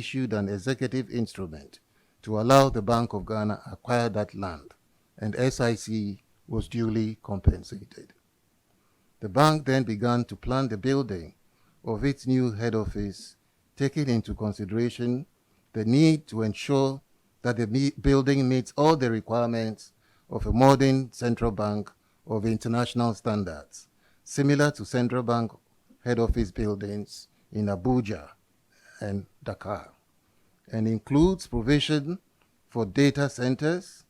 issued an executive instrument to allow the Bank of Ghana acquire that land, and SIC was duly compensated. The bank then began to plan the building of its new head office, taking into consideration the need to ensure that the building meets all the requirements of a modern central bank of international standards, similar to central bank head office buildings in Abuja and Dakar, and includes provision for data centers,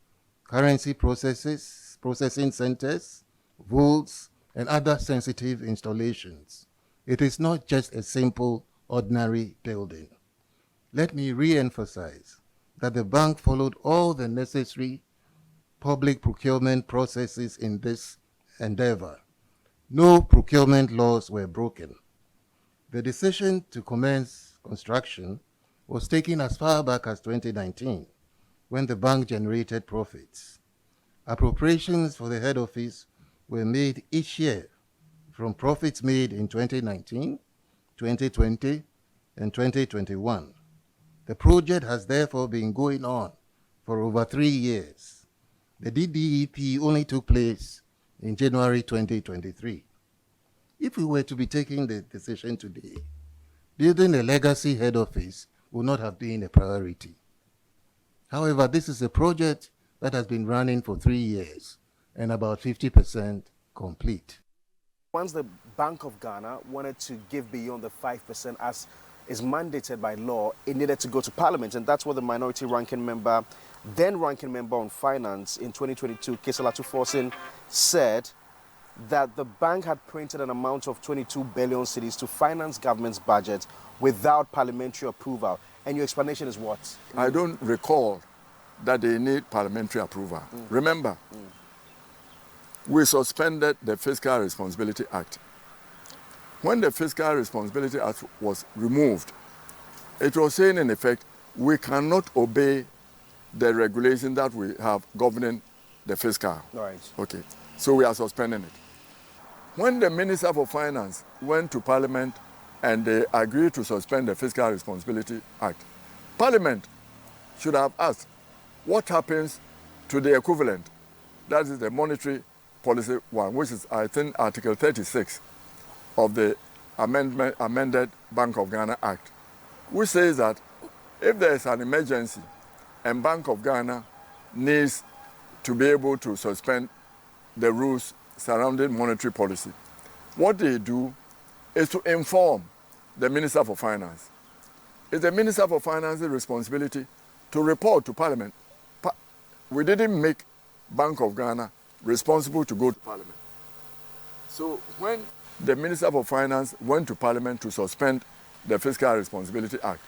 currency processing centers, vaults, and other sensitive installations. It is not just a simple, ordinary building. Let me re-emphasize that the bank followed all the necessary public procurement processes in this endeavor. No procurement laws were broken. The decision to commence construction was taken as far back as 2019, when the bank generated profits. Appropriations for the head office were made each year from profits made in 2019, 2020, and 2021. The project has therefore been going on for over 3 years. The DDEP only took place in January 2023. If we were to be taking the decision today, building a legacy head office would not have been a priority. However, this is a project that has been running for 3 years and about 50% complete. Once the Bank of Ghana wanted to give beyond the 5% as is mandated by law, it needed to go to Parliament, and that's what the minority ranking member, then ranking member on finance in 2022, Kesela Tuforsin, said that the bank had printed an amount of 22 billion cedis to finance government's budget without parliamentary approval. And your explanation is what? I don't recall that they need parliamentary approval. Remember, we suspended the Fiscal Responsibility Act. When the Fiscal Responsibility Act was removed, it was saying in effect, we cannot obey the regulation that we have governing the fiscal. Right. Okay, so we are suspending it. When the Minister for Finance went to Parliament and they agreed to suspend the Fiscal Responsibility Act, Parliament should have asked, what happens to the equivalent? That is the monetary policy one, which is, I think, Article 36 of the amended Bank of Ghana Act, which says that if there is an emergency and Bank of Ghana needs to be able to suspend the rules surrounding monetary policy, what they do is to inform the Minister for Finance. It's the Minister for Finance's responsibility to report to Parliament. We didn't make Bank of Ghana responsible to go to Parliament. So when the Minister for Finance went to Parliament to suspend the Fiscal Responsibility Act,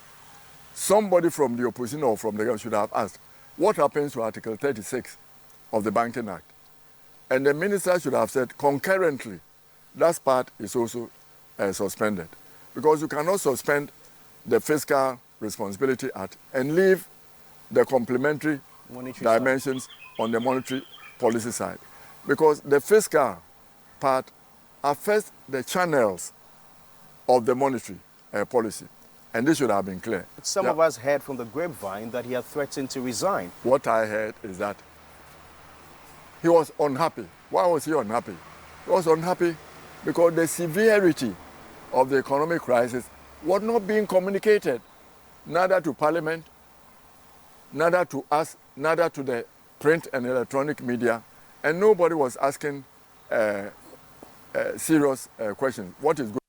somebody from the opposition or from the government should have asked, what happens to Article 36 of the Banking Act? And the minister should have said, concurrently, that part is also suspended. Because you cannot suspend the Fiscal Responsibility Act and leave the complementary dimensions on the monetary policy side. Because the fiscal part affects the channels of the monetary policy. And this should have been clear. Some of us heard from the grapevine that he had threatened to resign. What I heard is that he was unhappy. Why was he unhappy? He was unhappy because the severity of the economic crisis was not being communicated, neither to Parliament, neither to us, neither to the print and electronic media, and nobody was asking serious questions. What is good?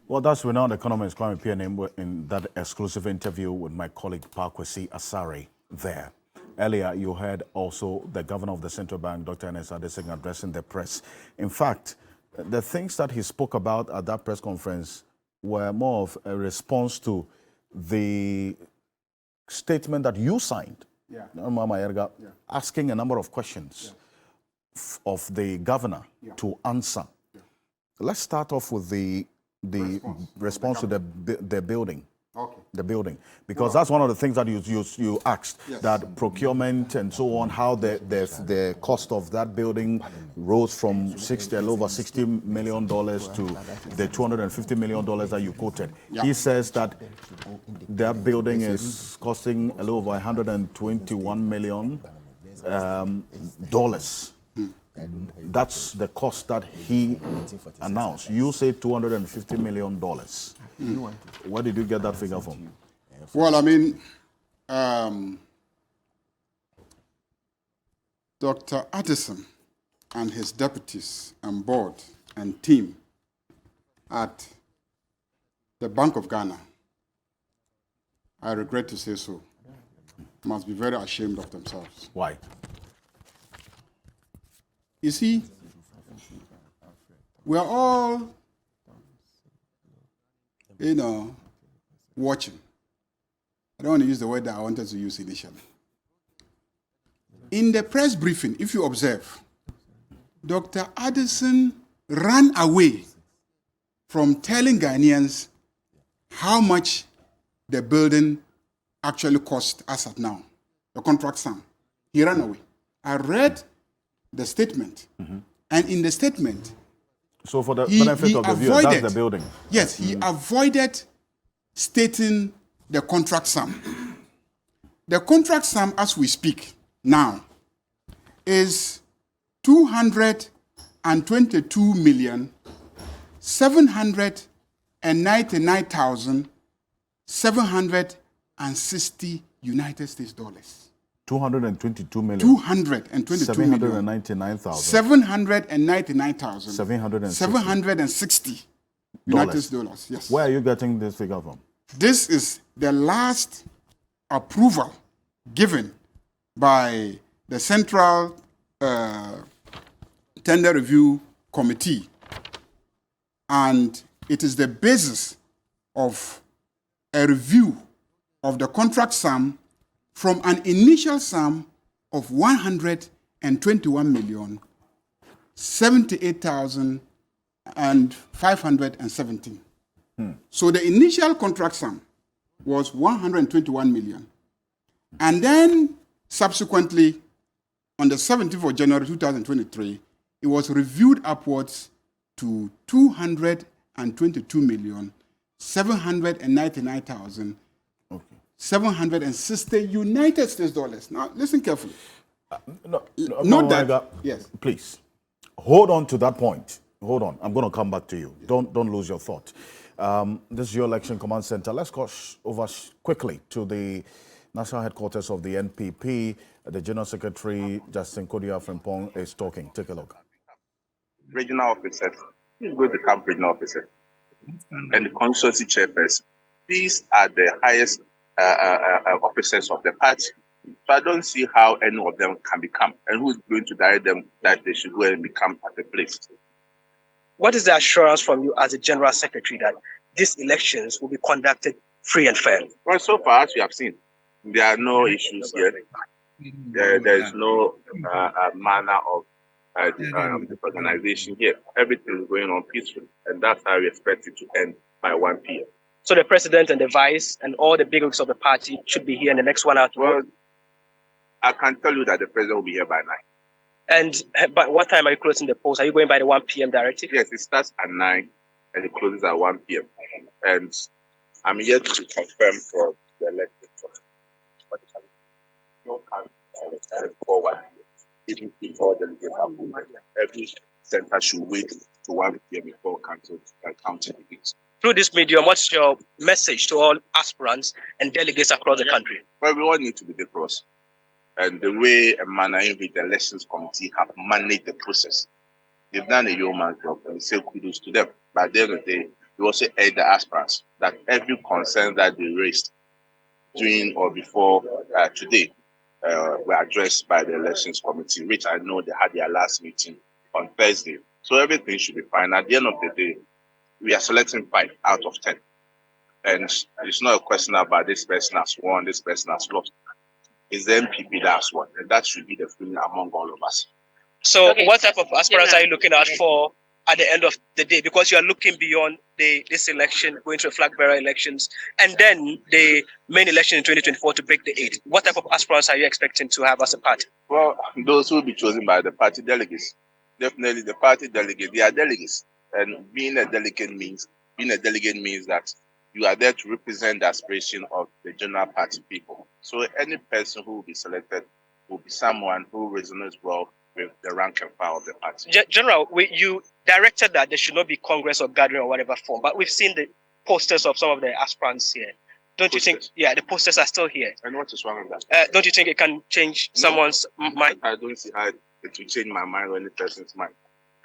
Well, that's renowned economist Kwame PNM in that exclusive interview with my colleague Parkwesi Asare there. Earlier, you heard also the governor of the central bank, Dr. Ernest Adesina, addressing the press. In fact, the things that he spoke about at that press conference were more of a response to the statement that you signed, Mama Erga, asking a number of questions of the governor to answer. Let's start off with the response to the building. Okay. The building, because that's one of the things that you asked, that procurement and so on, how the cost of that building rose from a little over $60 million to the $250 million that you quoted. He says that that building is costing a little over $121 million dollars. That's the cost that he announced. You say $250 million. Where did you get that figure from? Well, I mean, Dr. Addison and his deputies and board and team at the Bank of Ghana, I regret to say so, must be very ashamed of themselves. Why? You see, we are all, watching. I don't want to use the word that I wanted to use initially. In the press briefing, if you observe, Dr. Addison ran away from telling Ghanaians how much the building actually cost us at now, the contract sum. He ran away. I read the statement, and in the statement, so for the benefit of the viewer, that's the building. Yes, he avoided stating the contract sum. The contract sum, as we speak now, is $222,799,760 United States dollars. 222 million. 222 million. 799,000. 799,760 United States dollars. Yes. Where are you getting this figure from? This is the last approval given by the Central Tender Review Committee, and it is the basis of a review of the contract sum from an initial sum of 121,078,517. So the initial contract sum was 121 million. And then subsequently, on the 17th of January 2023, it was reviewed upwards to 222,799,760 United States dollars. Now, listen carefully. Note that. Yes. Please, hold on to that point. Hold on. I'm going to come back to you. Don't lose your thought. This is your election command center. Let's go over quickly to the national headquarters of the NPP. The General Secretary, Justin Kodia Frimpong, is talking. Take a look. Regional officers, please go to camp regional officer, and the constituency chairperson. These are the highest officers of the party. So I don't see how any of them can become, and who is going to direct them that they should go and become at the place. What is the assurance from you as a General Secretary that these elections will be conducted free and fair? Well, so far as we have seen, there are no issues here. There is no manner of organization here. Everything is going on peacefully, and that's how we expect it to end by 1 p.m. So the president and the vice and all the big wigs of the party should be here in the next 1 hour. Well, I can tell you that the president will be here by 9. And by what time are you closing the polls? Are you going by the 1 p.m. directive? Yes, it starts at 9 and it closes at 1 p.m. And I'm yet to confirm for the elected. Forward, even before the every center should wait to 1 p.m. before counting the votes. Through this medium, what's your message to all aspirants and delegates across the country? Well, we all need to be the cross. And the way and manner in which the elections committee have managed the process, they've done a yeoman's job, and we say kudos to them. But at the end of the day, we also urge the aspirants that every concern that they raised during or before today were addressed by the elections committee, which I know they had their last meeting on Thursday. So everything should be fine. At the end of the day, we are selecting 5 out of 10. And it's not a question about this person has won, this person has lost. It's the MPP that has won. And that should be the feeling among all of us. So what type of aspirants are you looking at for at the end of the day, because you are looking beyond this election, going to the flag bearer elections, and then the main election in 2024 to break the 8? What type of aspirants are you expecting to have as a party? Well, those who will be chosen by the party delegates. Definitely the party delegate, they are delegates. And being a delegate means that you are there to represent the aspiration of the general party people. So any person who will be selected will be someone who resonates well with the rank and file of the party. General, you directed that there should not be Congress or gathering or whatever form, but we've seen the posters of some of the aspirants here. Don't you think, the posters are still here? And what is wrong with that? Don't you think it can change someone's mind? I don't see how it will change my mind or any person's mind.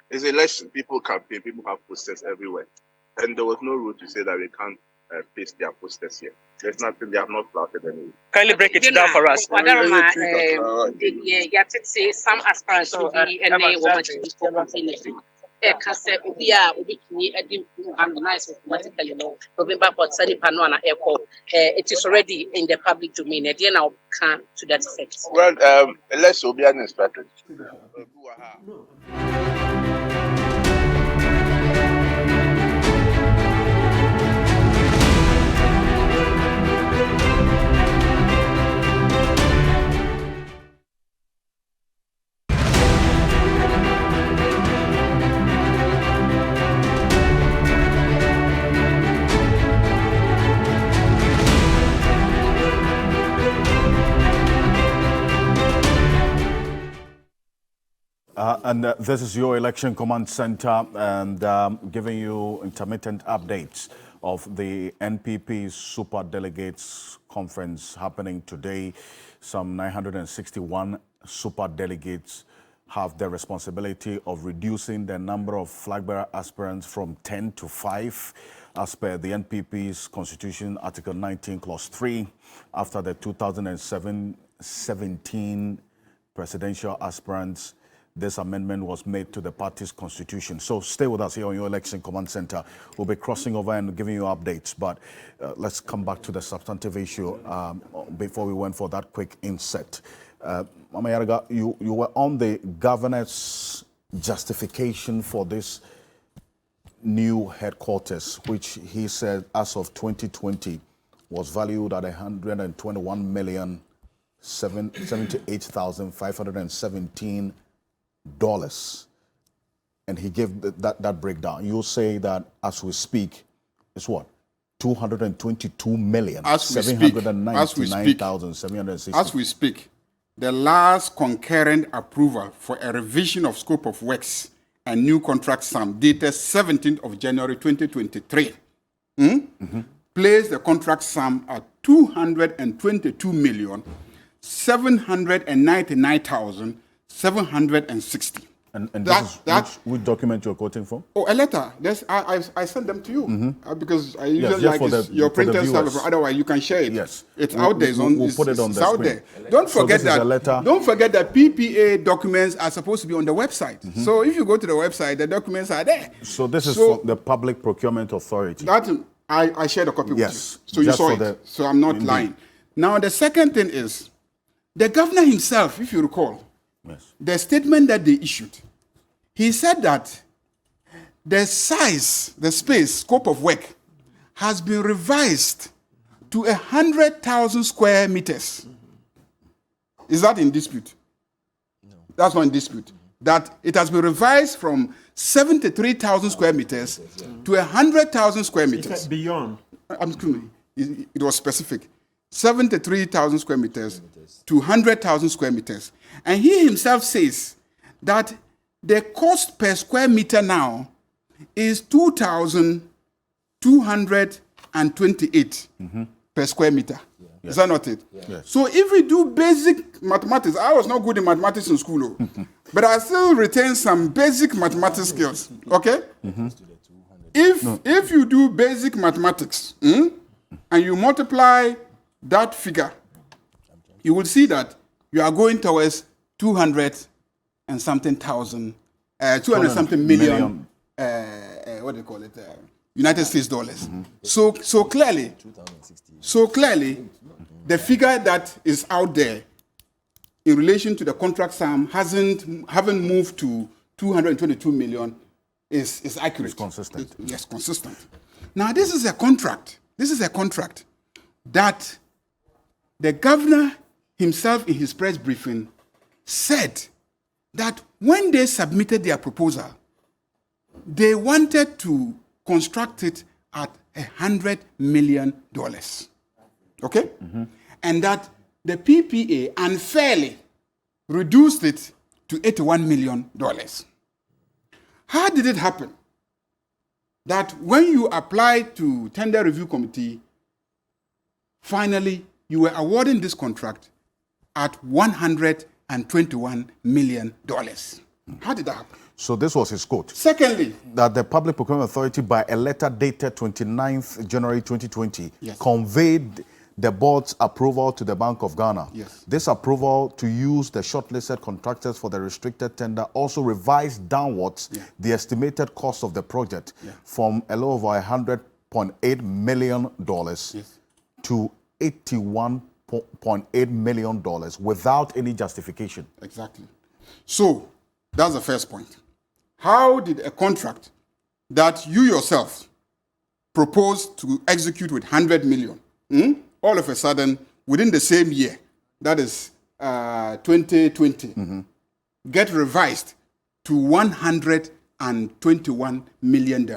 It's an election. People campaign, people have posters everywhere. And there was no rule to say that we can't paste their posters here. There's nothing, they have not flouted anything. Kindly break it down for us. Say some aspirants will be and they want to be for it is already in the public domain. Now can to that effect. Well, let's be an strategy. This is your election command center, and giving you intermittent updates of the NPP Super Delegates Conference happening today. Some 961 super delegates have the responsibility of reducing the number of flag bearer aspirants from 10 to 5, as per the NPP's Constitution, Article 19, Clause 3, after the 2017 presidential aspirants. This amendment was made to the party's constitution. So stay with us here on your election command center. We'll be crossing over and giving you updates, but let's come back to the substantive issue before we went for that quick inset. Mama Yaraga, you were on the governor's justification for this new headquarters, which he said as of 2020 was valued at $121,078,517. And he gave that breakdown. You say that as we speak, it's what? 222,799,760. As we speak, the last concurrent approval for a revision of scope of works and new contract sum dated 17th of January 2023 placed the contract sum at $222,799,760. And this is which document you're quoting from? Oh, a letter. I sent them to you because I usually like your printer stuff. Otherwise, you can share it. Yes, it's out there. We'll put it on the screen. There. Don't forget that. Don't forget that PPA documents are supposed to be on the website. So if you go to the website, the documents are there. So this is for the Public Procurement Authority. That I shared a copy with you, so you saw it. So I'm not lying. Now the second thing is the governor himself, if you recall, the statement that they issued. He said that the size, the space, scope of work has been revised to 100,000 square meters. Is that in dispute? No. That's not in dispute. That it has been revised from 73,000 square meters to 100,000 square meters. Beyond. It was specific. 73,000 square meters to 100,000 square meters. And he himself says that the cost per square meter now is 2,228 per square meter. Is that not it? Yes. So if we do basic mathematics, I was not good in mathematics in school, but I still retain some basic mathematics skills. Okay? If you do basic mathematics and you multiply that figure, you will see that you are going towards 200 and something thousand, 200 something million, what do you call it, United States dollars. So clearly, the figure that is out there in relation to the contract sum haven't moved to 222 million. is accurate. It's consistent. Yes, consistent. Now, this is a contract. This is a contract that the governor himself in his press briefing said that when they submitted their proposal, they wanted to construct it at $100 million. Okay? And that the PPA unfairly reduced it to $81 million. How did it happen that when you applied to tender review committee, finally you were awarding this contract at $121 million? How did that happen? So this was his quote. Secondly, That the Public Procurement Authority, by a letter dated 29th January 2020, Yes. conveyed the board's approval to the Bank of Ghana. Yes. This approval to use the shortlisted contractors for the restricted tender also revised downwards the estimated cost of the project from a little over $100.8 million to $81.8 million without any justification. exactly. So that's the first point. How did a contract that you yourself proposed to execute with 100 million, all of a sudden, within the same year, that is 2020, get revised to $121 million?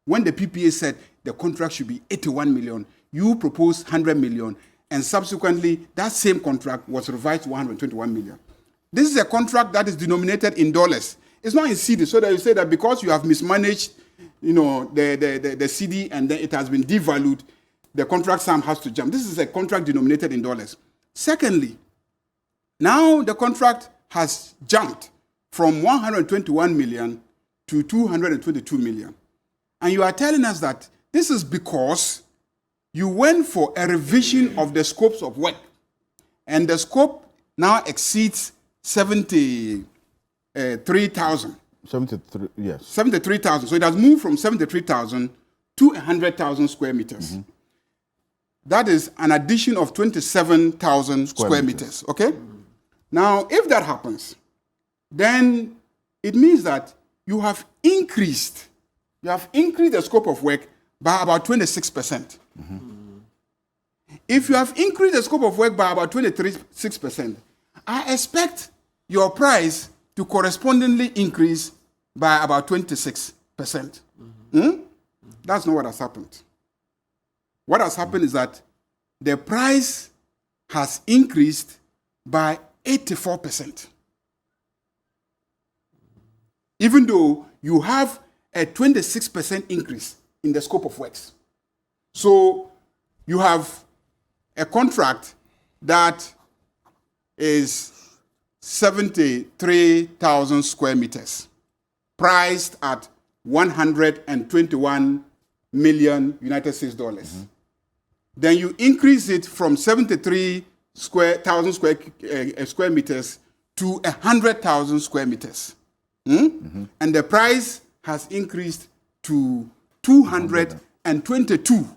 When the PPA said the contract should be 81 million, you proposed 100 million, and subsequently that same contract was revised to 121 million. This is a contract that is denominated in dollars. It's not in CD, so that you say that because you have mismanaged, the CD and then it has been devalued, the contract sum has to jump. This is a contract denominated in dollars. Secondly, now the contract has jumped from 121 million to 222 million. And you are telling us that this is because you went for a revision of the scopes of work. And the scope now exceeds 73,000. 73, yes. 73,000. So it has moved from 73,000 to 100,000 square meters. That is an addition of 27,000 square meters. Okay? Now, if that happens, then it means that you have increased the scope of work by about 26%. If you have increased the scope of work by about 26%, I expect your price to correspondingly increase by about 26%. That's not what has happened. What has happened is that the price has increased by 84%. Even though you have a 26% increase in the scope of works. So you have a contract that is 73,000 square meters, priced at 121 million United States dollars. Then you increase it from 73,000 square meters to 100,000 square meters. And the price has increased to 222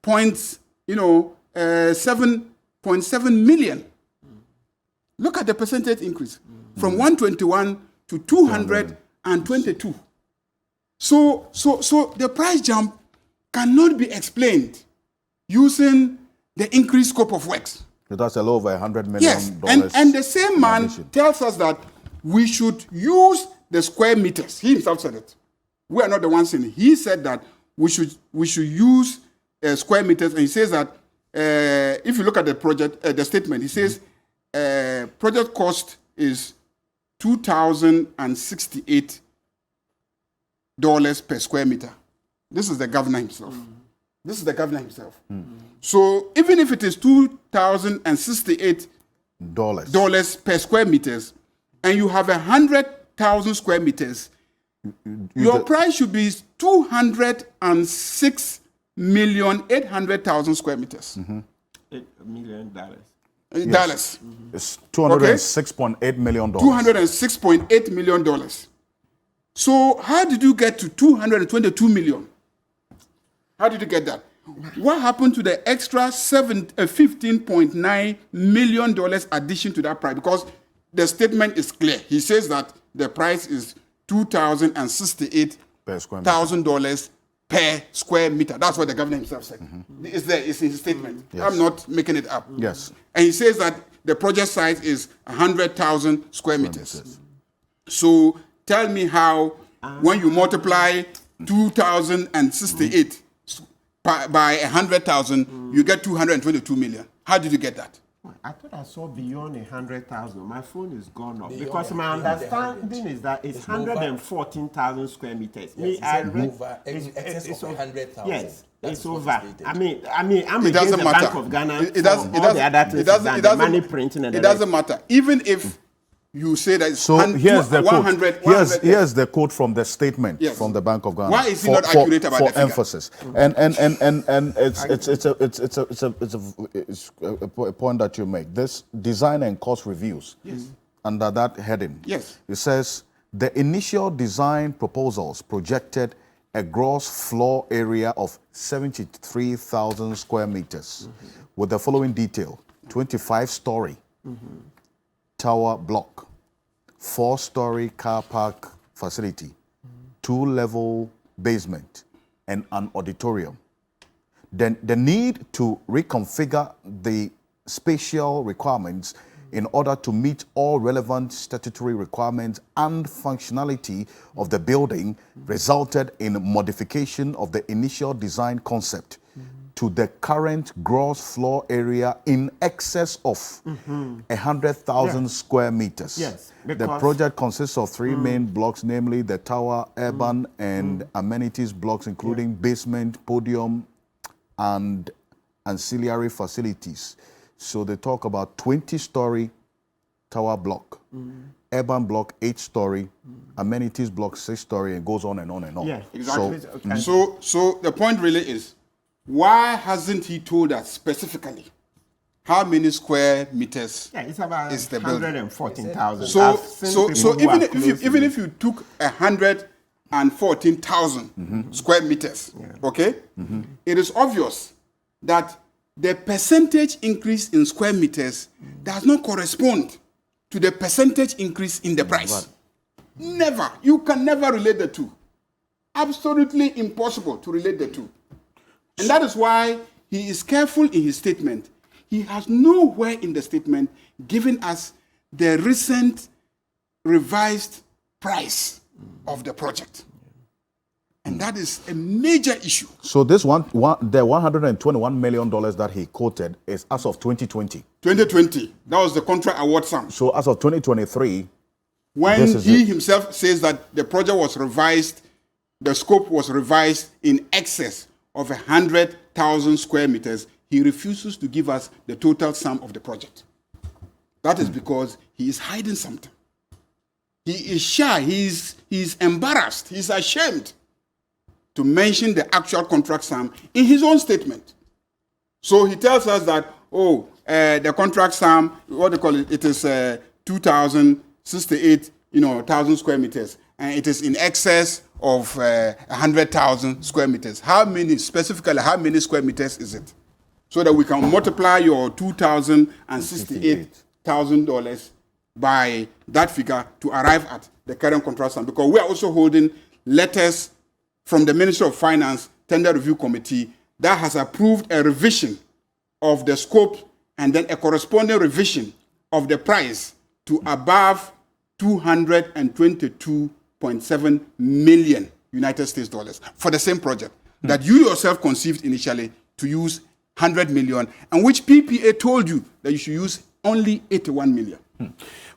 points, 7.7 million. Look at the percentage increase from 121 to 222. So the price jump cannot be explained using the increased scope of works. So that's a little over $100 million. Yes, and the same man tells us that we should use the square meters. He himself said it. We are not the ones saying it. He said that we should use square meters, and he says that if you look at the project, the statement, he says project cost is $2,068 per square meter. This is the governor himself. So even if it is $2,068 per square meters, and you have 100,000 square meters, your price should be $206,800,000 square meters. $8 million. Dollars. It's $206.8 million. $206.8 million. So how did you get to 222 million? How did you get that? What happened to the extra $15.9 million addition to that price? Because the statement is clear. He says that the price is $2,068,000 per square meter. That's what the governor himself said. It's there, it's in his statement. Yes. I'm not making it up. Yes. And he says that the project size is 100,000 square meters. So tell me how, when you multiply 2,068 by 100,000, you get 222 million. How did you get that? I thought I saw beyond 100,000. My phone is gone off because my understanding is that it's 114,000 square meters. Yes, I read it's over 100,000. Yes, That's it's over. stated. I'm It against doesn't the matter. Bank of Ghana. It doesn't. for all the other things done, the money printing and it the rest. doesn't matter. Even if you say that it's So here's the 100, quote. Here's the quote from the statement Yes. from the Bank of Ghana. Why is he not accurate about for the figure? emphasis? And it's a point that you make. This design and cost reviews. Yes. Under that heading. Yes. It says the initial design proposals projected a gross floor area of 73,000 square meters with the following detail: 25-story. Tower block, 4-story car park facility, 2-level basement, and an auditorium. Then the need to reconfigure the spatial requirements in order to meet all relevant statutory requirements and functionality of the building resulted in modification of the initial design concept to the current gross floor area in excess of 100,000 square meters. Yes, the because- project consists of 3 main blocks, namely the tower, urban, and amenities blocks, including basement, podium, and ancillary facilities. So they talk about 20-story tower block, urban block 8-story, amenities block 6-story, and goes on and on and on. Yeah, Exactly. So, So the point really is, why hasn't he told us specifically how many square meters yeah, it's about is the building? 114,000. So I've seen people who even are if close to even it. if you took 114,000 square meters, okay, it is obvious that the percentage increase in square meters does not correspond to the percentage increase in the price. Never. You can never relate the two. Absolutely impossible to relate the two. And that is why he is careful in his statement. He has nowhere in the statement given us the recent revised price of the project. And that is a major issue. So this the $121 million that he quoted is as of 2020. 2020, that was the contract award sum. So as of 2023, When this is he it. himself says that the project was revised, the scope was revised in excess of 100,000 square meters, he refuses to give us the total sum of the project. That is because he is hiding something. He is shy, he is embarrassed, he is ashamed to mention the actual contract sum in his own statement. So he tells us that, the contract sum, what they call it, it is 2,068, 1,000 square meters, and it is in excess of 100,000 square meters. How many square meters is it? So that we can multiply your $2,068,000 by that figure to arrive at the current contract sum. Because we are also holding letters from the Ministry of Finance Tender Review Committee that has approved a revision of the scope and then a corresponding revision of the price to above 222.7 million United States dollars for the same project that you yourself conceived initially to use 100 million, and which PPA told you that you should use only 81 million.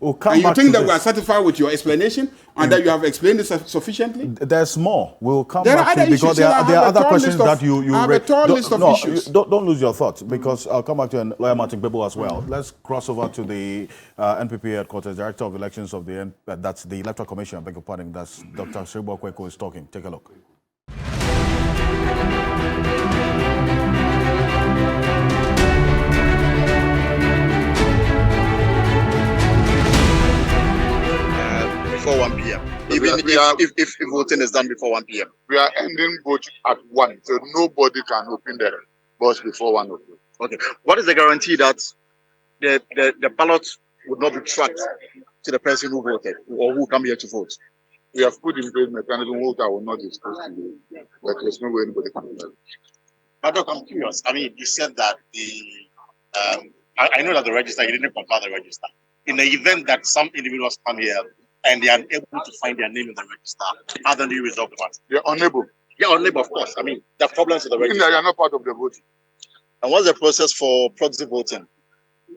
we'll come And you back think to that this. we are satisfied with your explanation and that you have explained it sufficiently? There's more. We'll come There are back to other it because issues, there and are I have a other tall questions list of- that you I have a raised. tall list of issues. Don't lose your thoughts because I'll come back to lawyer Martin Bebo as well. Let's cross over to the NPP headquarters, Director of Elections of the that's the Electoral Commission. I beg your pardon. That's Dr. Sribo Kweko is talking. Take a look. Before 1 p.m. Even if voting is done before 1 p.m. We are ending vote at 1, so nobody can open the box before 1 o'clock. Okay. What is the guarantee that the ballot would not be tracked to the person who voted or who come here to vote? We have put in place mechanism which I will not discuss to you, but there's no way anybody can do that. But Doc, I'm curious. I mean, you said that I know that the register, you didn't compile the register. In the event that some individuals come here and they are unable to find their name in the register, how do you resolve the matter? They're unable. Yeah, unable, of course. I mean, there are problems with the register. They are not part of the voting. And what's the process for proxy voting?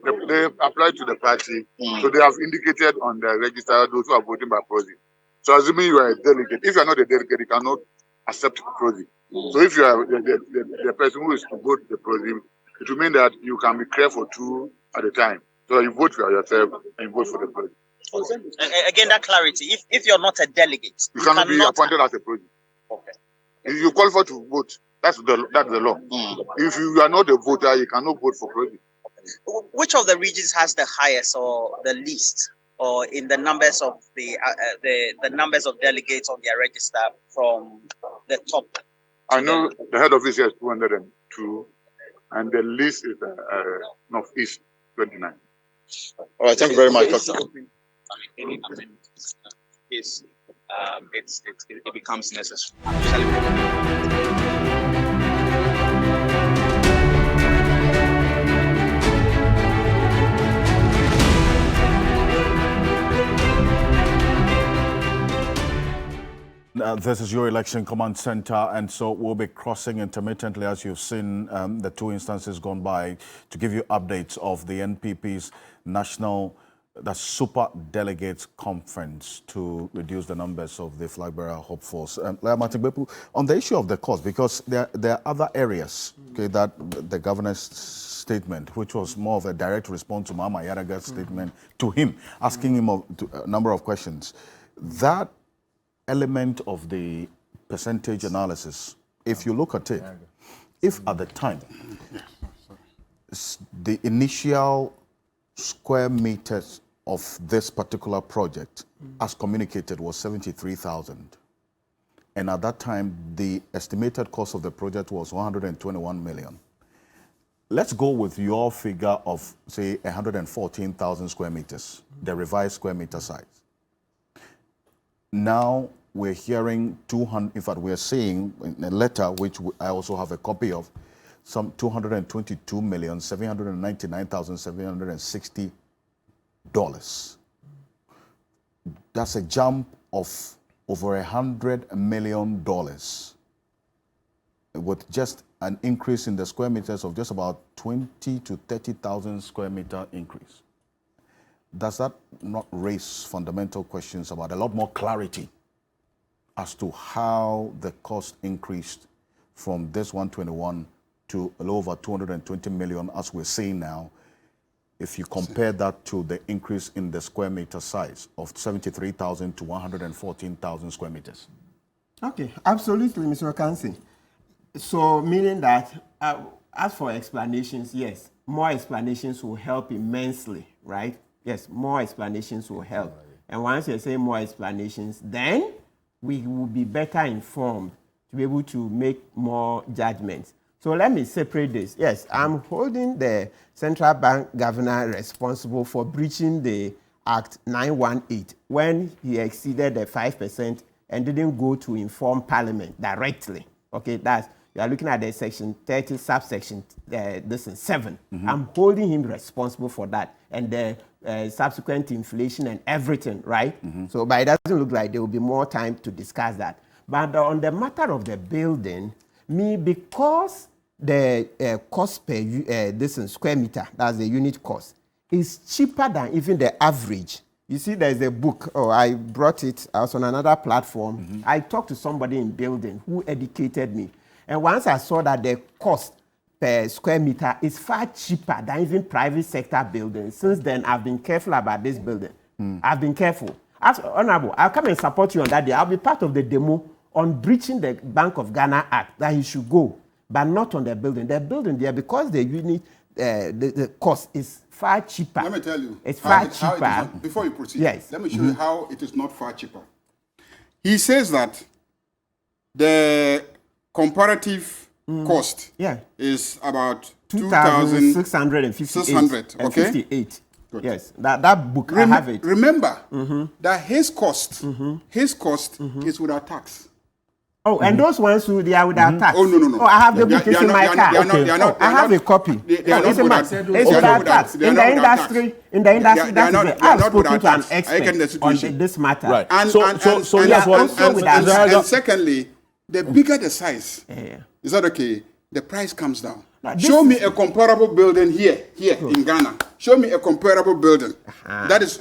They apply to the party, so they have indicated on the register those who are voting by proxy. So assuming you are a delegate, if you are not a delegate, you cannot accept proxy. So if you are the person who is to vote the proxy, it will mean that you can be clear for two at a time. So you vote for yourself and you vote for the proxy. Again, that clarity. If you're not a delegate, you cannot be appointed as a proxy. Okay. If you qualify to vote, that's the law. If you are not a voter, you cannot vote for proxy. Which of the regions has the highest or the least, or in the numbers of the numbers of delegates on their register from the top? I know the head office here is 202, and the least is Northeast 29. All right, thank you very much, Doctor. It becomes necessary. This is your election command center, and so we'll be crossing intermittently, as you've seen the two instances gone by, to give you updates of the NPP's Super Delegates Conference to reduce the numbers of the flag bearer hopefuls. On the issue of the cost, because there are other areas, okay, that the governor's statement, which was more of a direct response to Mama Yaraga's statement to him, asking him a number of questions. That element of the percentage analysis, if you look at it, if at the time the initial square meters of this particular project as communicated was 73,000, and at that time the estimated cost of the project was 121 million. Let's go with your figure of, say, 114,000 square meters, the revised square meter size. Now we're hearing 200, in fact, we're seeing in a letter, which I also have a copy of, some $222,799,760. That's a jump of over $100 million with just an increase in the square meters of just about 20 to 30,000 square meter increase. Does that not raise fundamental questions about a lot more clarity as to how the cost increased from this 121 to a little over 220 million, as we're seeing now, if you compare that to the increase in the square meter size of 73,000 to 114,000 square meters? Okay, absolutely, Mr. Okansi. So, meaning that, as for explanations, yes, more explanations will help immensely, right? Yes, more explanations will help. And once you say more explanations, then we will be better informed to be able to make more judgments. So let me separate this. Yes, I'm holding the central bank governor responsible for breaching the Act 918 when he exceeded the 5% and didn't go to inform Parliament directly. Okay, that's, you are looking at the section 30, subsection, this is 7. I'm holding him responsible for that. And the subsequent inflation and everything, right? So, but it doesn't look like there will be more time to discuss that. But on the matter of the building, because the cost per this in square meter, that's the unit cost, is cheaper than even the average. You see, there's a book. Oh, I brought it. I was on another platform. I talked to somebody in building who educated me. And once I saw that the cost per square meter is far cheaper than even private sector buildings. Since then, I've been careful about this building. I've been careful. As Honorable, I'll come and support you on that day. I'll be part of the demo on breaching the Bank of Ghana Act, that he should go, but not on the building. The building there, because the unit, the cost is far cheaper. Let me tell you. It's far cheaper. Before you proceed, yes. Let me show you how it is not far cheaper. He says that the comparative cost is about 2,658. 600, okay? 58. Good. Yes, that book, I have it. Remember that his cost is without tax. Oh, and those ones who they are without tax. Oh, no. Oh, I have the book. It's in my car. I have a copy. They are not it's without tax. In the industry, that's it. I've spoken to an expert on this matter. Right. And secondly, the bigger the size, is that okay? The price comes down. Show me a comparable building here in Ghana. Show me a comparable building that is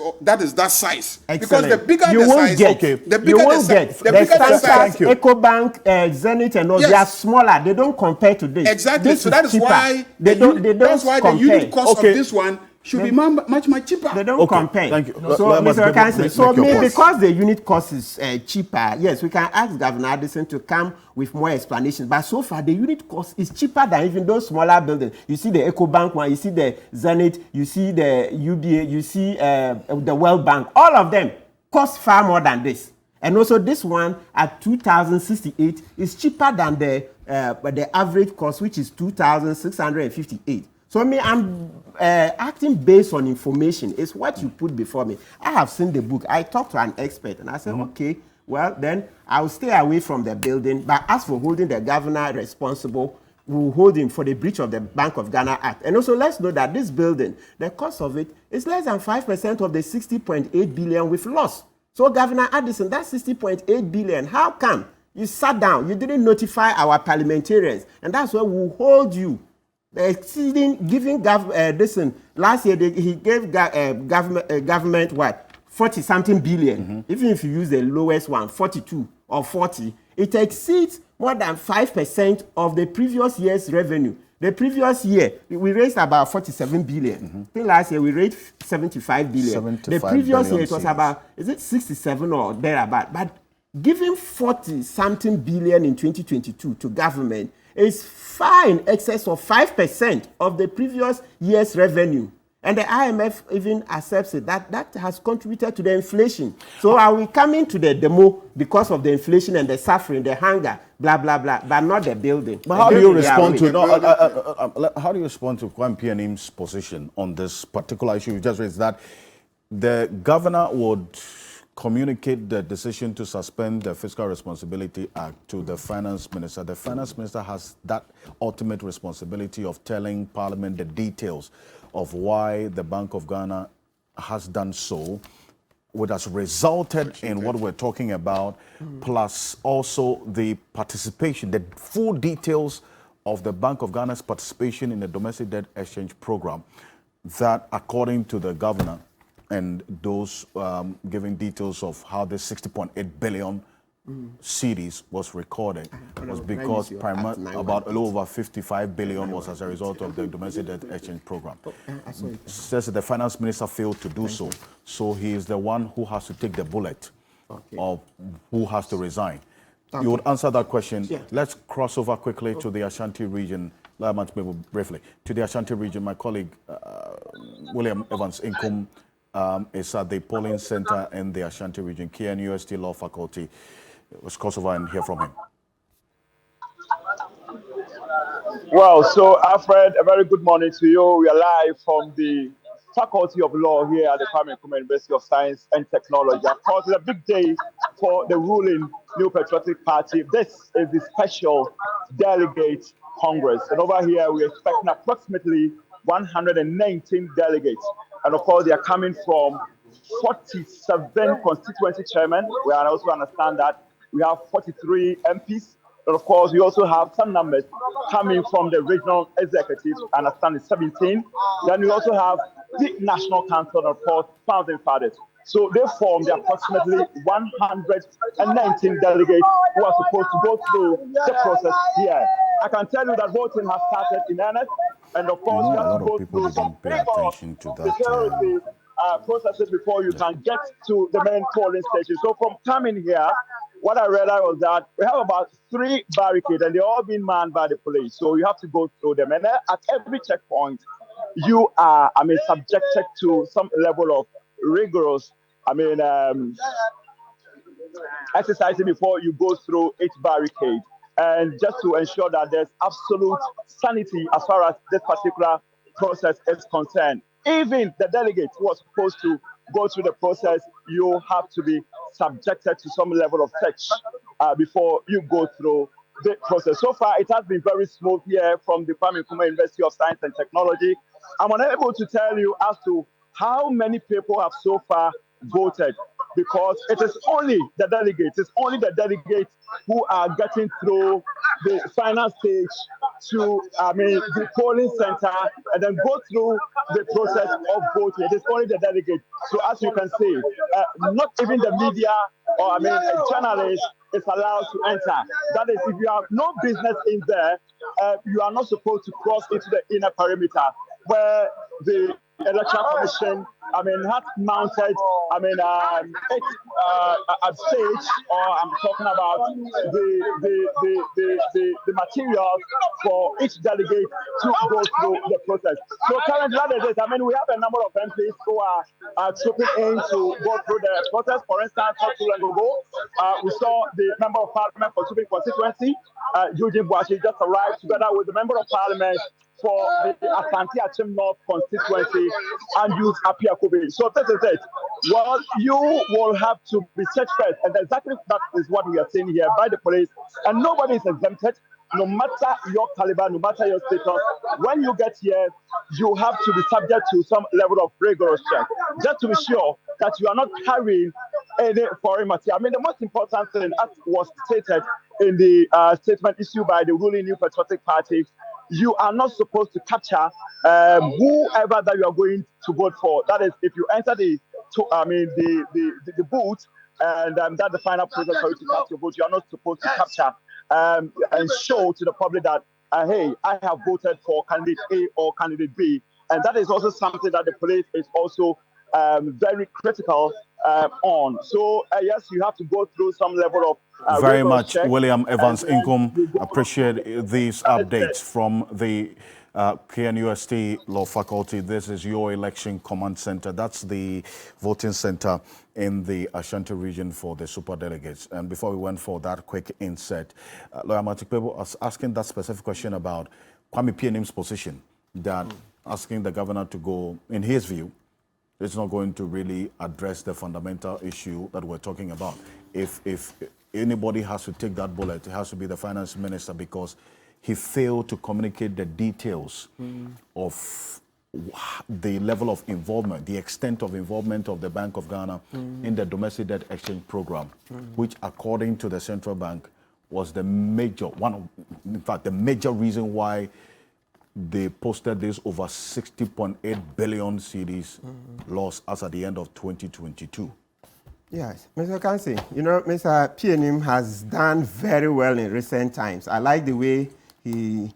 that size. Excellent. Because the bigger you the won't size, get. the bigger you won't the get. size, the bigger the size. EcoBank, Zenith, and all they are smaller. They don't compare to this. Exactly. This so that is cheaper. why that's why the unit cost of this one should be much cheaper. They don't compare. Thank you. So, Mr. Okansi, because the unit cost is cheaper, yes, we can ask Governor Addison to come with more explanations. But so far, the unit cost is cheaper than even those smaller buildings. You see the EcoBank one, you see the Zenith, you see the UBA, you see the World Bank. All of them cost far more than this. And also this one at 2,068 is cheaper than the average cost, which is 2,658. So I'm acting based on information. It's what you put before me. I have seen the book. I talked to an expert and I said, okay, well, then I'll stay away from the building. But as for holding the governor responsible, we'll hold him for the breach of the Bank of Ghana Act. And also let's know that this building, the cost of it is less than 5% of the 60.8 billion we've lost. So Governor Addison, that's 60.8 billion. How come you sat down, you didn't notify our parliamentarians? And that's why we'll hold you. Giving last year he gave government what 40-something billion. Even if you use the lowest one, 42 or 40, it exceeds more than 5% of the previous year's revenue. The previous year we raised about 47 billion. I think last year we raised 75 billion. The previous year it was about 67 or thereabout. But giving 40-something billion in 2022 to government is far in excess of 5% of the previous year's revenue. And the IMF even accepts it. That has contributed to the inflation. So are we coming to the demo because of the inflation and the suffering, the hunger, blah, blah, blah, but not the building? But how do you respond to how do you respond to Kwame Pianim's position on this particular issue? You just raised that the governor would communicate the decision to suspend the Fiscal Responsibility Act to the Finance Minister. The Finance Minister has that ultimate responsibility of telling Parliament the details of why the Bank of Ghana has done so, which has resulted in what we're talking about, plus also the participation, the full details of the Bank of Ghana's participation in the domestic debt exchange program, that according to the governor, and those giving details of how the 60.8 billion cedis was recorded was because about a little over 55 billion was as a result of the domestic debt exchange program. Says that the finance minister failed to do so. So he is the one who has to take the bullet of who has to resign. You would answer that question. Let's cross over quickly to the Ashanti region. Briefly, to the Ashanti region, my colleague William Evans Inkum is at the polling center in the Ashanti region, KNUST Law Faculty. Let's cross over and hear from him. Well, so Alfred, a very good morning to you. We are live from the Faculty of Law here at the Kwame Nkrumah University of Science and Technology. Of course, it's a big day for the ruling New Patriotic Party. This is the special delegate Congress. And over here, we're expecting approximately 119 delegates. And of course, they are coming from 47 constituency chairmen. We also understand that we have 43 MPs. And of course, we also have some numbers coming from the regional executives. I understand it's 17. Then we also have the National Council and of course, founding fathers. So they form the approximately 119 delegates who are supposed to go through the process here. I can tell you that voting has started in earnest. And of course, you have to go through some attention to that security processes before you can get to the main polling station. So from coming here, what I realized was that we have about 3 barricades and they're all being manned by the police. So you have to go through them. And at every checkpoint, you are, subjected to some level of rigorous, exercising before you go through each barricade. And just to ensure that there's absolute sanity as far as this particular process is concerned. even the delegate who was supposed to go through the process, you have to be subjected to some level of search before you go through the process. So far, it has been very smooth here from the Kwame Nkrumah University of Science and Technology. I'm unable to tell you as to how many people have so far voted, because it is only the delegates who are getting through the final stage to the polling center and then go through the process of voting. It is only the delegates. So as you can see, not even the media or journalists is allowed to enter. That is, if you have no business in there, you are not supposed to cross into the inner perimeter where the Electoral Commission, has mounted, a stage, or I'm talking about the materials for each delegate to go through the process. So currently, we have a number of MPs who are trooping in to go through the process. For instance, not too long ago, we saw the Member of Parliament for Trooping constituency, Eugene Boashi, just arrived together with the Member of Parliament for the Asante Achim North constituency and use Apia Kobe. So this is it. Well, you will have to be searched first, and exactly that is what we are saying here by the police, and nobody is exempted. No matter your caliber, no matter your status, when you get here, you have to be subject to some level of rigorous check, just to be sure that you are not carrying any foreign material. The most important thing, as was stated in the statement issued by the ruling New Patriotic Party, you are not supposed to capture whoever that you are going to vote for. That is, if you enter the booth, and that's the final process for you to cast your vote, you are not supposed to capture and show to the public that, hey, I have voted for candidate A or candidate B. And that is also something that the police is also very critical on. So, yes, you have to go through some level of very much, check. William Evans Inkum. Appreciate these updates from the KNUST Law Faculty. This is your election command center. That's the voting center in the Ashanti region for the super delegates. And before we went for that quick insert, Lawyer Matikpebo was asking that specific question about Kwame PNM's position, that asking the governor to go, in his view, it's not going to really address the fundamental issue that we're talking about. If anybody has to take that bullet, it has to be the finance minister, because he failed to communicate the details of the level of involvement, the extent of involvement of the Bank of Ghana in the domestic debt exchange program, which, according to the central bank, was the major reason why they posted this over 60.8 billion cedis loss as at the end of 2022. Yes, Mr. Kansi, Mr. PNM has done very well in recent times. I like the way he,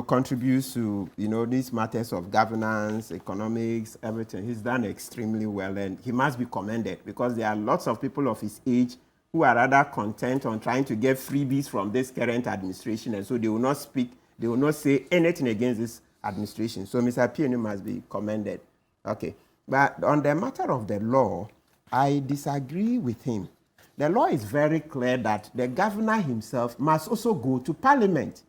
contributes to, these matters of governance, economics, everything. He's done extremely well, and he must be commended, because there are lots of people of his age who are rather content on trying to get freebies from this current administration, and so they will not speak, they will not say anything against this administration. So Mr. PNM must be commended. Okay, but on the matter of the law, I disagree with him. The law is very clear that the governor himself must also go to parliament.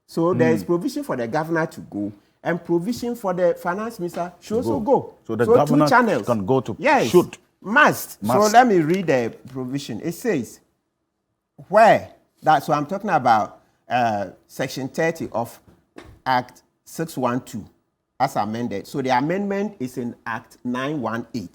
So there is provision for the governor to go, and provision for the finance minister should also go. So the governor two channels can go to, yes, should. Must. So let me read the provision. It says, so I'm talking about section 30 of Act 612 as amended. So the amendment is in Act 918.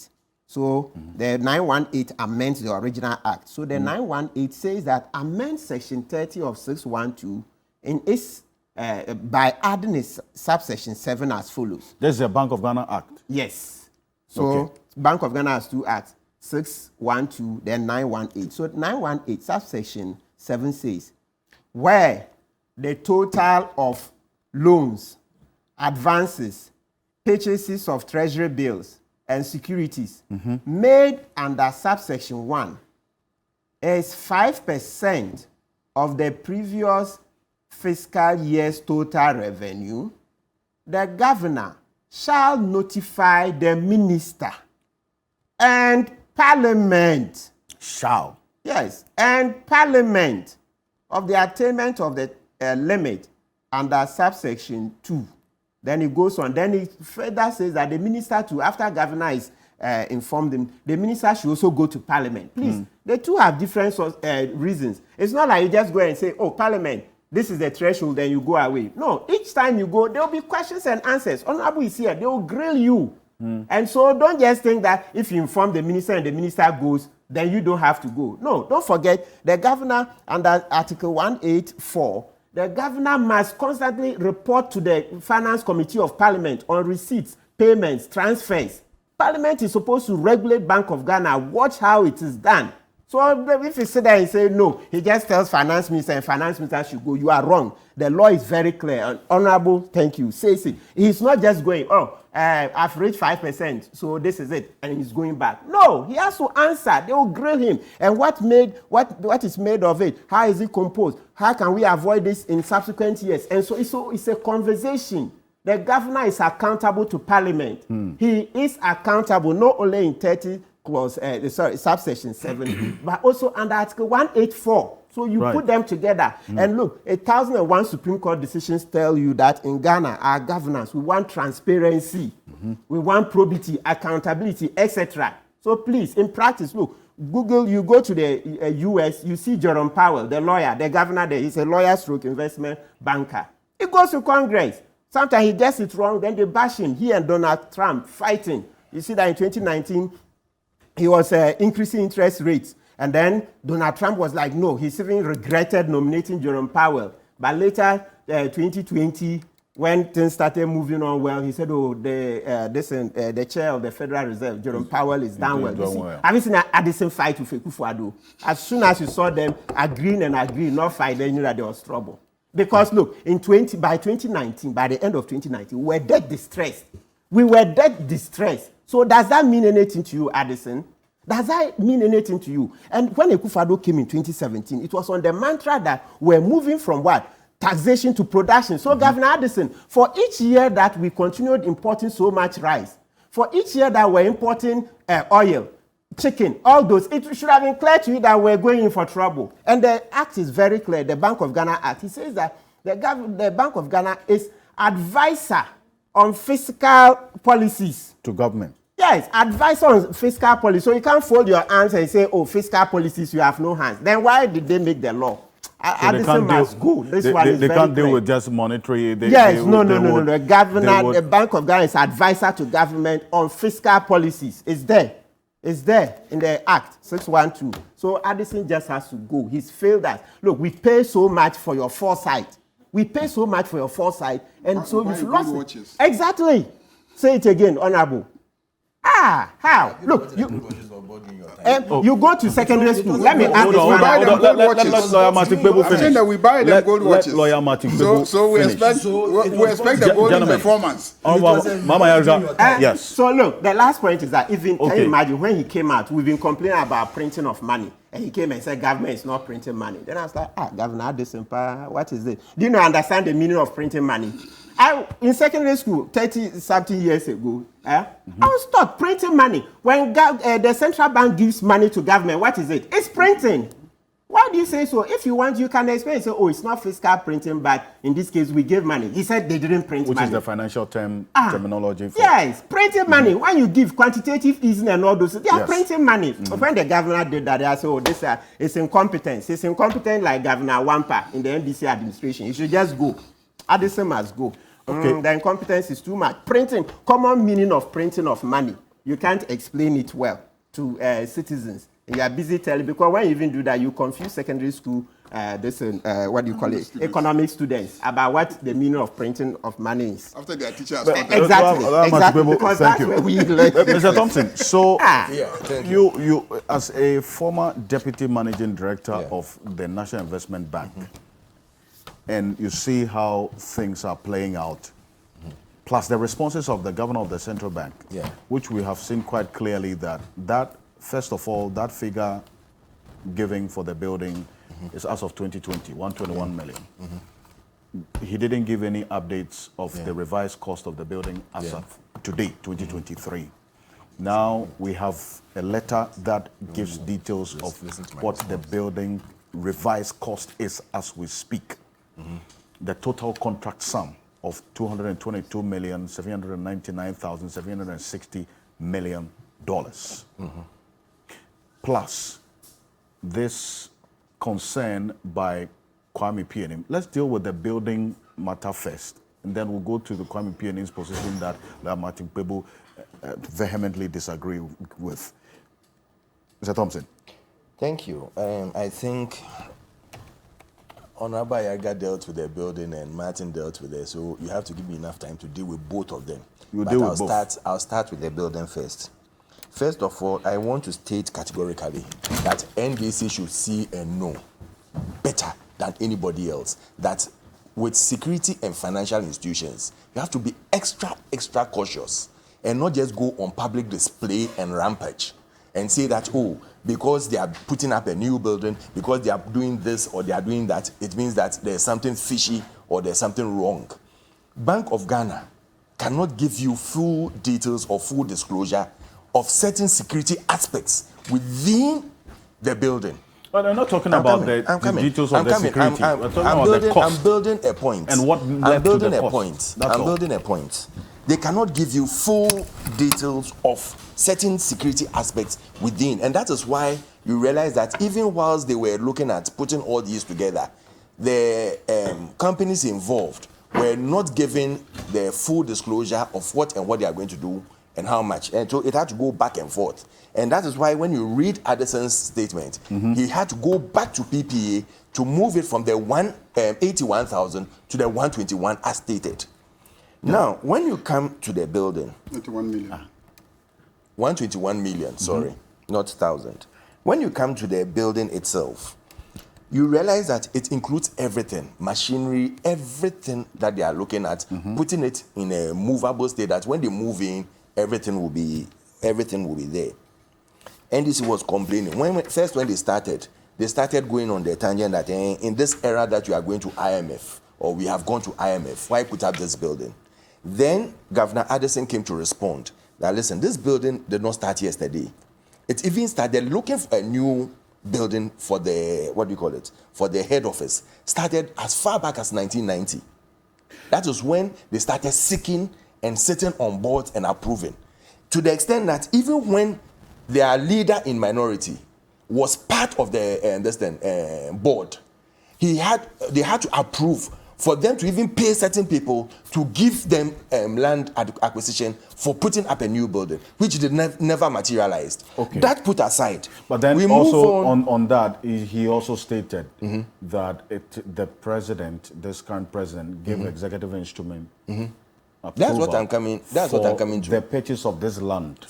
So the 918 amends the original act. So the 918 says that amend section 30 of 612 in its by adding its subsection 7 as follows. This is a Bank of Ghana Act. Yes. So Bank of Ghana has two acts, 612, then 918. So 918 subsection 7 says, where the total of loans, advances, purchases of treasury bills, and securities made under subsection 1 is 5% of the previous fiscal year's total revenue, the governor shall notify the minister and parliament shall. Yes, and parliament of the attainment of the limit under subsection 2. Then it goes on. Then it further says that the minister too, after governor is informed him, the minister should also go to parliament. Please, the two have different reasons. It's not like you just go and say, oh, parliament, this is the threshold, then you go away. No, each time you go, there will be questions and answers. Honorable is here, they will grill you. And so don't just think that if you inform the minister and the minister goes, then you don't have to go. No, don't forget, the governor under Article 184, the governor must constantly report to the Finance Committee of Parliament on receipts, payments, transfers. Parliament is supposed to regulate Bank of Ghana, watch how it is done. So if you sit there and say, no, he just tells finance minister and finance minister should go, you are wrong. The law is very clear. And honorable, thank you, says it. He's not just going, oh, I've reached 5%, so this is it, and he's going back. No, he has to answer. They will grill him. And what is made of it? How is it composed? How can we avoid this in subsequent years? And so it's a conversation. The governor is accountable to Parliament. He is accountable not only in 30 clause, subsection 7, but also under Article 184. So you put them together. And look, 1,001 Supreme Court decisions tell you that in Ghana, our governance, we want transparency, we want probity, accountability, etc. So please, in practice, look, Google, you go to the US, you see Jerome Powell, the lawyer, the governor there, he's a lawyer stroke investment banker. He goes to Congress. Sometimes he gets it wrong, then they bash him. He and Donald Trump fighting. You see that in 2019, he was increasing interest rates. And then Donald Trump was like, no, he's even regretted nominating Jerome Powell. But later, 2020, when things started moving on well, he said, oh, the chair of the Federal Reserve, Jerome Powell, is done well. Have you seen Addison fight with Akufo-Addo? As soon as you saw them agreeing, not fighting, then you knew that there was trouble. Because look, by 2019, by the end of 2019, we were dead distressed. We were dead distressed. So does that mean anything to you, Addison? Does that mean anything to you? And when Akufo-Addo came in 2017, it was on the mantra that we're moving from what? Taxation to production. So Governor Addison, for each year that we continued importing so much rice, for each year that we're importing oil, chicken, all those, it should have been clear to you that we're going in for trouble. And the act is very clear, the Bank of Ghana Act. He says that the Bank of Ghana is advisor on fiscal policies. To government. Yes, advisor on fiscal policy. So you can't fold your hands and say, oh, fiscal policies, you have no hands. Then why did they make the law? So they can't deal with just monetary. No. The governor, the Bank of Ghana is advisor to government on fiscal policies. It's there. It's there in the Act 612. So Addison just has to go. He's failed us. Look, we pay so much for your foresight. And so you've lost it. Exactly. Say it again, Honorable. How? Look, you go to secondary school. Let me ask you. Let Lawyer Martin Bebo finish. I'm saying that we buy them gold watches. Lawyer Martin Bebo so we expect the gold performance. Yes. So look, the last point is that can you imagine when he came out, we've been complaining about printing of money. And he came and said, government is not printing money. Then I was like, Governor Addison, what is it? Do you not understand the meaning of printing money? In secondary school, 30-something years ago, I was taught printing money. When the central bank gives money to government, what is it? It's printing. Why do you say so? If you want, you can explain. Say, oh, it's not fiscal printing, but in this case, we gave money. He said they didn't print money. Which is the financial terminology. Yes, printing money. When you give quantitative easing and all those, they are printing money. When the governor did that, they said, oh, this is incompetence. It's incompetent like Governor Wampa in the NDC administration. He should just go. Addison must go. The incompetence is too much. Printing, common meaning of printing of money. You can't explain it well to citizens. You are busy telling, because when you even do that, you confuse secondary school, economic students about what the meaning of printing of money is. After their teacher has Exactly. Because that's where we learn. Mr. Thompson, so you as a former deputy managing director of the National Investment Bank, and you see how things are playing out, plus the responses of the governor of the central bank, which we have seen quite clearly that first of all, that figure giving for the building is as of 2020, 121 million. He didn't give any updates of the revised cost of the building as of today, 2023. Now we have a letter that gives details of what the building revised cost is as we speak. The total contract sum of $222,799,760 million. Plus this concern by Kwame Pianim. Let's deal with the building matter first, and then we'll go to the Kwame Pianim's position that Martin Kpebu vehemently disagree with. Mr. Thompson. Thank you. I think Honorable Ayaga dealt with the building and Martin dealt with it, so you have to give me enough time to deal with both of them. I'll start with the building first. First of all, I want to state categorically that NDC should see and know better than anybody else that with security and financial institutions, you have to be extra cautious and not just go on public display and rampage and say that, oh, because they are putting up a new building, because they are doing this or they are doing that, it means that there's something fishy or there's something wrong. Bank of Ghana cannot give you full details or full disclosure of certain security aspects within the building. But I'm not talking about the details of the security. We're talking about the cost. I'm building a point. And what led to the cost. I'm building a point. They cannot give you full details of certain security aspects within. And that is why you realize that even whilst they were looking at putting all these together, the companies involved were not given the full disclosure of what they are going to do and how much. And so it had to go back and forth. And that is why when you read Addison's statement, he had to go back to PPA to move it from the 81,000 to the 121 as stated. Now, when you come to the building, 21 million. 121 million, sorry, not 1,000. When you come to the building itself, you realize that it includes everything, machinery, everything that they are looking at, putting it in a movable state that when they move in, everything will be there. NDC was complaining. When they started going on the tangent that in this era that you are going to IMF, or we have gone to IMF, why put up this building? Then Governor Addison came to respond that, listen, this building did not start yesterday. It even started looking for a new building for the, for the head office. Started as far back as 1990. That was when they started seeking and sitting on board and approving. To the extent that even when their leader in minority was part of the board, they had to approve for them to even pay certain people to give them land acquisition for putting up a new building, which did never materialized. Okay. That put aside. But then we also on that, he also stated that the president, this current president, gave an executive instrument. That's what I'm coming to. The purchase of this land.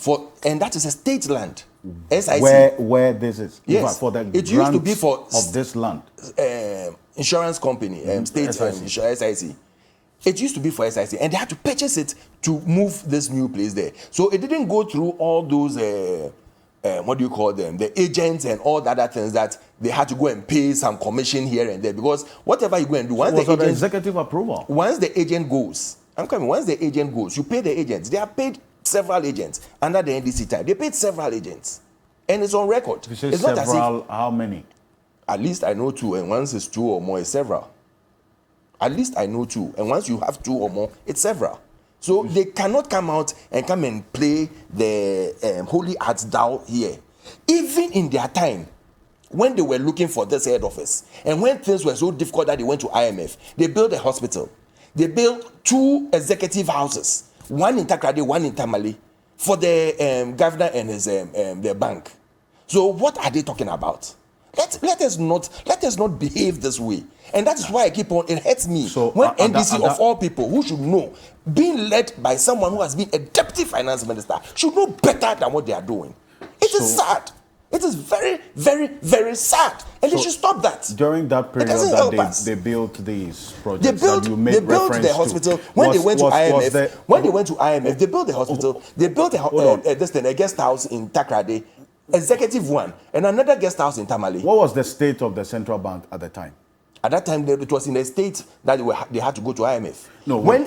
And that is a state land. SIC. Where this is. Yes. For the it used to be for of this land. Insurance company, state SIC. It used to be for SIC, and they had to purchase it to move this new place there. So it didn't go through all those the agents and all the other things that they had to go and pay some commission here and there, because whatever you go and do, once the executive approval. Once the agent goes, once the agent goes, you pay the agents. They have paid several agents under the NDC time. They paid several agents, and it's on record. You say it's several, not as if, how many? At least I know two, and once it's two or more, it's several. At least I know two, and once you have two or more, it's several. So they cannot come out and come and play the holy arts thou here. Even in their time, when they were looking for this head office, and when things were so difficult that they went to IMF, they built a hospital. They built two executive houses, one in Takrady, one in Tamale, for the governor and his the bank. So what are they talking about? Let us not behave this way. And that is why I keep on, it hurts me when NDC of all people who should know, being led by someone who has been a deputy finance minister, should know better than what they are doing. It is sad. It is very, very, very sad. And they should stop that. During that period that they built these projects that you made reference to. They built the hospital. When they went to IMF, they built the hospital. They built a guest house in Takrady, executive one, and another guest house in Tamale. What was the state of the central bank at the time? At that time, it was in a state that they had to go to IMF. No, when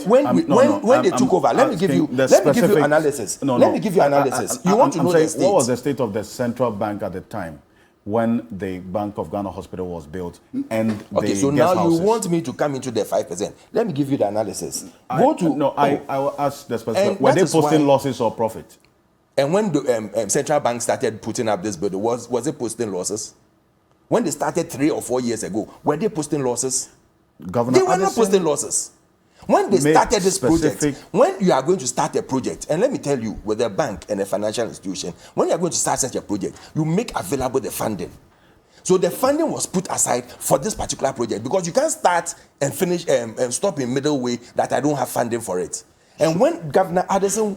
they took over, let me give you analysis. Let me give you analysis. You want to know the state? What was the state of the central bank at the time when the Bank of Ghana Hospital was built and okay, the so guest now houses. you want me to come into the 5%. Let me give you the analysis. I will ask the specific. Were they posting losses or profit? And when the central bank started putting up this building, was it posting losses? When they started 3 or 4 years ago, were they posting losses? Governor They were not posting losses. When they started this project, when you are going to start a project, and let me tell you, with a bank and a financial institution, when you are going to start such a project, you make available the funding. So the funding was put aside for this particular project because you can't start and finish and stop in middle way that I don't have funding for it. And when Governor Addison,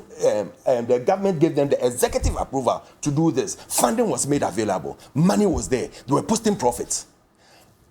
the government gave them the executive approval to do this, funding was made available. Money was there. They were posting profits.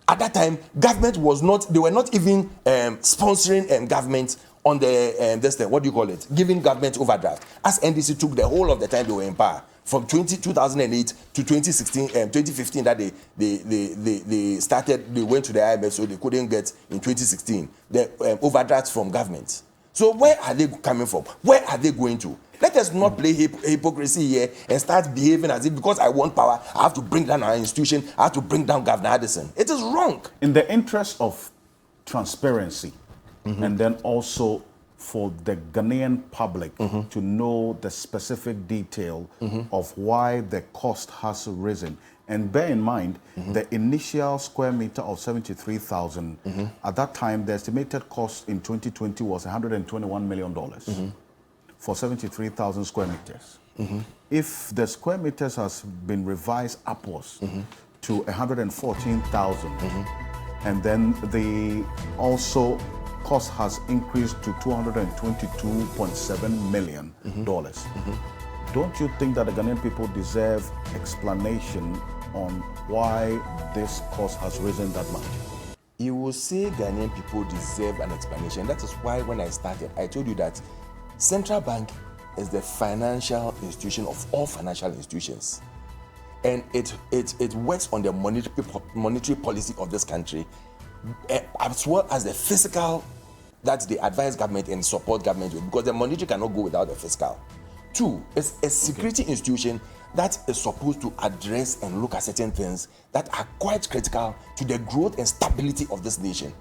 At that time, government was not, they were not even sponsoring government on the, this thing, what do you call it? Giving government overdraft. As NDC took the whole of the time they were in power, from 2008 to 2016, 2015 that they started, they went to the IMF, so they couldn't get in 2016, the overdrafts from government. So where are they coming from? Where are they going to? Let us not play hypocrisy here and start behaving as if because I want power, I have to bring down our institution, I have to bring down Governor Addison. It is wrong. In the interest of transparency, and then also for the Ghanaian public to know the specific detail of why the cost has risen. And bear in mind, the initial square meter of 73,000, at that time, the estimated cost in 2020 was $121 million for 73,000 square meters. If the square meters has been revised upwards to 114,000, and then the also cost has increased to $222.7 million. Don't you think that the Ghanaian people deserve explanation on why this cost has risen that much? You will say Ghanaian people deserve an explanation. That is why when I started, I told you that Central Bank is the financial institution of all financial institutions. And it works on the monetary policy of this country, as well as the fiscal that they advise government and support government with, because the monetary cannot go without the fiscal. 2, it's a security institution that is supposed to address and look at certain things that are quite critical to the growth and stability of this nation.